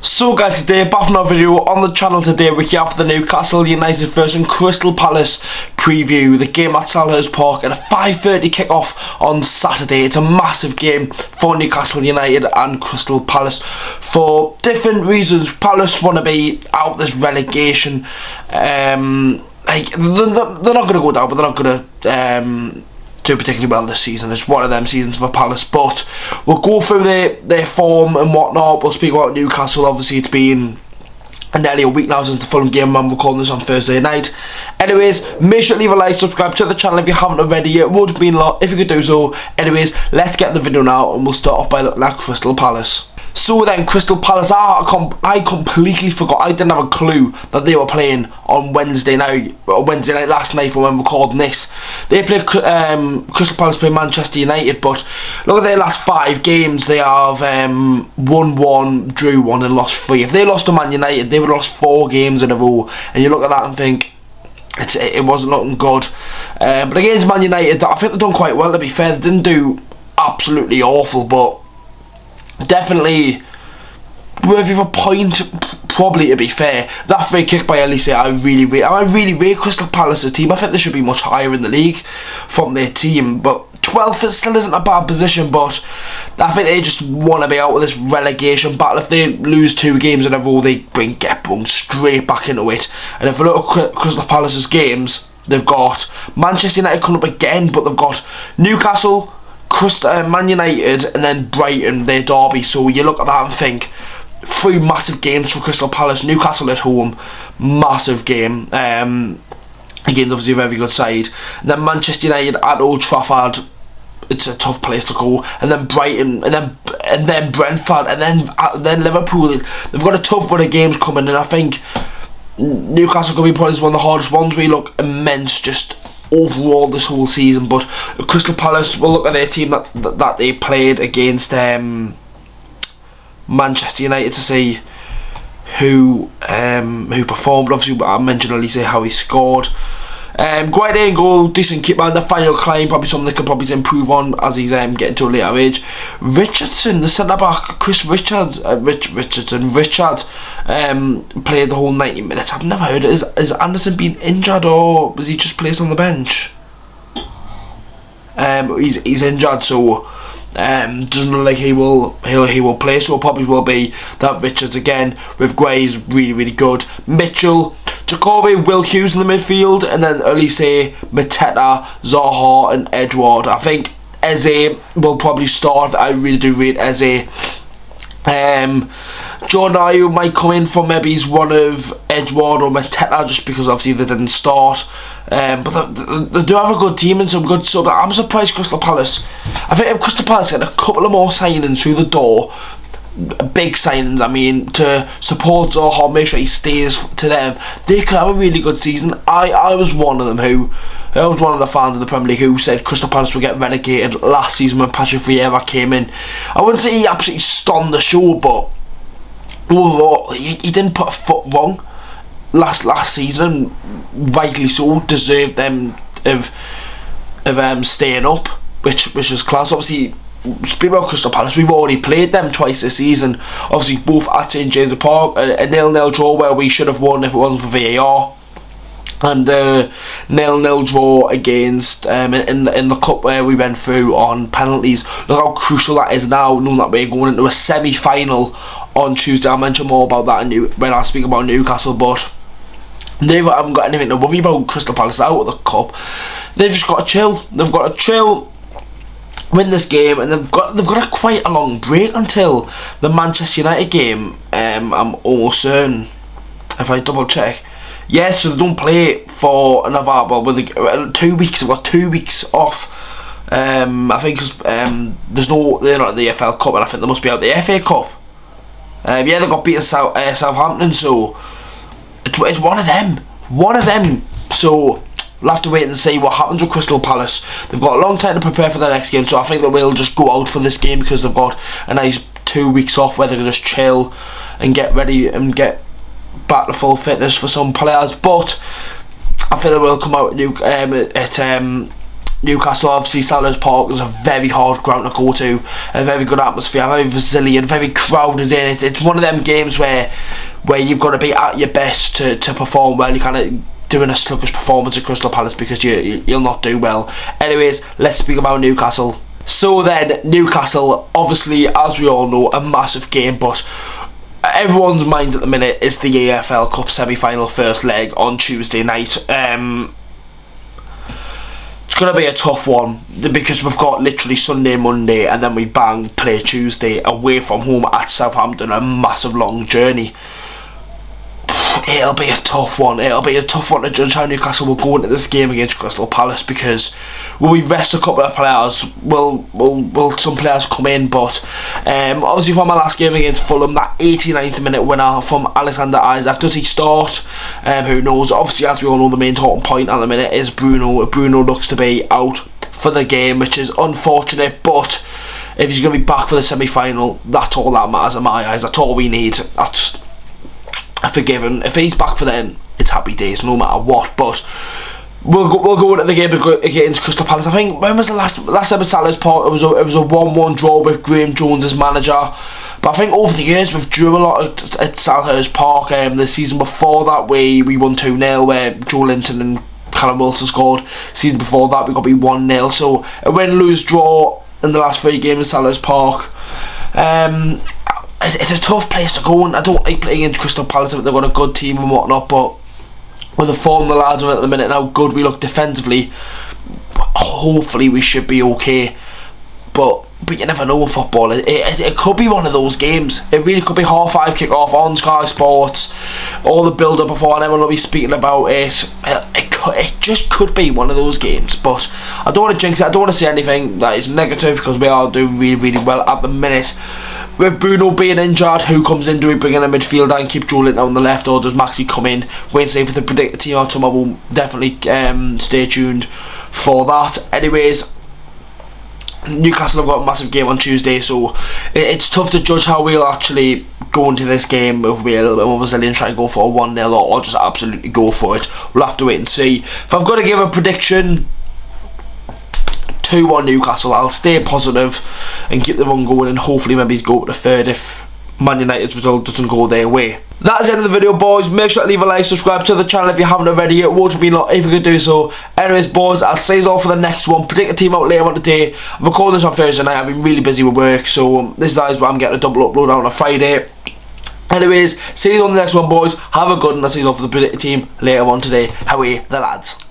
So guys, today back from another video on the channel. Today we have the Newcastle United versus Crystal Palace preview. The game at Selhurst Park at a 5:30 kick-off on Saturday. It's a massive game for Newcastle United and Crystal Palace for different reasons. Palace want to be out this relegation. They're not going to go down, but they're not going to do particularly well this season. It's one of them seasons for Palace, but we'll go through their form and whatnot. We'll speak about Newcastle. Obviously it's been nearly a week now since the Fulham game. I'm recording this on Thursday night. Anyways, make sure to leave a like, subscribe to the channel if you haven't already. It would mean a lot if you could do so. Anyways, let's get the video now and we'll start off by looking at Crystal Palace. So then, Crystal Palace, I completely forgot. I didn't have a clue that they were playing on Wednesday night last night for when recording this. They played, Crystal Palace played Manchester United, but look at their last 5 games. They have won 1, drew 1 and lost 3. If they lost to Man United, they would have lost 4 games in a row. And you look at that and think, it wasn't looking good. But against Man United, I think they've done quite well, to be fair. They didn't do absolutely awful, but definitely worthy of a point, probably, to be fair. That free kick by Elise, I really rate Crystal Palace's team. I think they should be much higher in the league from their team, but 12th still isn't a bad position, but I think they just want to be out of this relegation battle. If they lose 2 games in a row, they get brought straight back into it. And if we look at Crystal Palace's games, they've got Manchester United coming up again, but they've got Newcastle, Man United and then Brighton, their derby. So you look at that and think 3 massive games for Crystal Palace. Newcastle at home, massive game, against obviously a very good side. And then Manchester United at Old Trafford, it's a tough place to go. And then Brighton, and then Brentford, and then Liverpool. They've got a tough run of games coming, and I think Newcastle could be probably one of the hardest ones. We look immense just overall this whole season. But Crystal Palace, we'll look at their team that they played against Manchester United to see who performed. Obviously I mentioned Elise, how he scored. Quite in goal, decent keeper. And the final climb, probably something they could probably improve on as he's getting to a later age. Richardson, the centre back, Richard played the whole 90 minutes. I've never heard it. Is Anderson been injured, or was he just placed on the bench? He's injured, so doesn't look like he will play. So it probably will be that Richards again with Gray's really good. Mitchell, Jacoby, Will Hughes in the midfield, and then Elise, Mateta, Zaha and Edward. I think Eze will probably start. I really do rate Eze. Jordan Ayew might come in for maybe he's one of Edward or Mateta, just because obviously they didn't start. But they do have a good team and some good stuff. I'm surprised Crystal Palace. I think if Crystal Palace get a couple of more signings through the door, big signings, I mean, to support Zaha, make sure he stays to them, they could have a really good season. I was one of them I was one of the fans of the Premier League who said Crystal Palace would get relegated last season when Patrick Vieira came in. I wouldn't say he absolutely stunned the show, but overall he didn't put a foot wrong last season, and rightly so. Deserved them of staying up, which was class. Obviously, speaking about Crystal Palace, we've already played them twice this season. Obviously, both at St James's Park, a 0-0 draw where we should have won if it wasn't for VAR, and 0-0 draw against in the cup where we went through on penalties. Look how crucial that is now, knowing that we're going into a semi-final on Tuesday. I'll mention more about that when I speak about Newcastle, but they haven't got anything to worry about. Crystal Palace out of the cup. They've just got to chill. They've got to chill, win this game, and they've got quite a long break until the Manchester United game. I'm almost certain, if I double check. Yeah, so they don't play for another 2 weeks. They've got 2 weeks off. I think because they're not at the EFL Cup, and I think they must be out the FA Cup. Yeah, they got beaten Southampton, so it's one of them. So we'll have to wait and see what happens with Crystal Palace. They've got a long time to prepare for the next game, so I think they will just go out for this game because they've got a nice 2 weeks off where they can just chill and get ready and get back to full fitness for some players. But I think they will come out Newcastle, obviously Selhurst Park is a very hard ground to go to, a very good atmosphere, very resilient, very crowded in it. It's one of them games where you've got to be at your best to perform well. You kind of doing a sluggish performance at Crystal Palace because you'll not do well. Anyways, let's speak about Newcastle. So then, Newcastle, obviously, as we all know, a massive game, but everyone's mind at the minute is the EFL Cup semi-final first leg on Tuesday night. It's going to be a tough one because we've got literally Sunday, Monday, and then we play Tuesday away from home at Southampton, a massive long journey. It'll be a tough one. It'll be a tough one to judge how Newcastle will go into this game against Crystal Palace, because will we rest a couple of players? Will some players come in? But obviously from my last game against Fulham, that 89th minute winner from Alexander Isak, does he start? Who knows? Obviously, as we all know, the main talking point at the minute is Bruno. Bruno looks to be out for the game, which is unfortunate, but if he's going to be back for the semi-final, that's all that matters in my eyes. That's all we need. That's forgiven. If he's back for then, it's happy days no matter what. But we'll go into the game against Crystal Palace. I think, when was the last time at Selhurst Park? It was a 1-1 draw with Graham Jones as manager. But I think over the years we've drew a lot at Selhurst Park. The season before that we won 2-0 where Joe Linton and Callum Wilson scored. Season before that we got beat 1-0. So a win-lose draw in the last 3 games at Selhurst Park. It's a tough place to go, and I don't like playing against Crystal Palace. They've got a good team and whatnot, but with the form the lads are at the minute and how good we look defensively, hopefully we should be okay. But you never know in football. It could be one of those games. It really could be 5:30 kick-off on Sky Sports. All the build-up before, and everyone will be speaking about it. It just could be one of those games. But I don't want to jinx it. I don't want to say anything that is negative, because we are doing really, really well at the minute. With Bruno being injured, who comes in? Do we bring in a midfielder and keep Joe Linton on the left, or does Maxi come in? Wait and see for the predicted team out tomorrow. We'll definitely stay tuned for that. Anyways, Newcastle have got a massive game on Tuesday, so it's tough to judge how we'll actually go into this game. If we're a little bit more resilient, try and go for a 1-0, or just absolutely go for it. We'll have to wait and see. If I've got to give a prediction, 2-1 Newcastle. I'll stay positive and keep the run going, and hopefully maybe go to the third if Man United's result doesn't go their way. That's the end of the video, boys. Make sure to leave a like, subscribe to the channel if you haven't already. It would mean a lot if you could do so. Anyways, boys, I'll see you all for the next one. Predict a team out later on today. I'm recording this on Thursday night. I've been really busy with work, so this is why I'm getting a double upload on a Friday. Anyways, see you on the next one, boys. Have a good one. I'll see you all for the predict team later on today. How are you, the lads?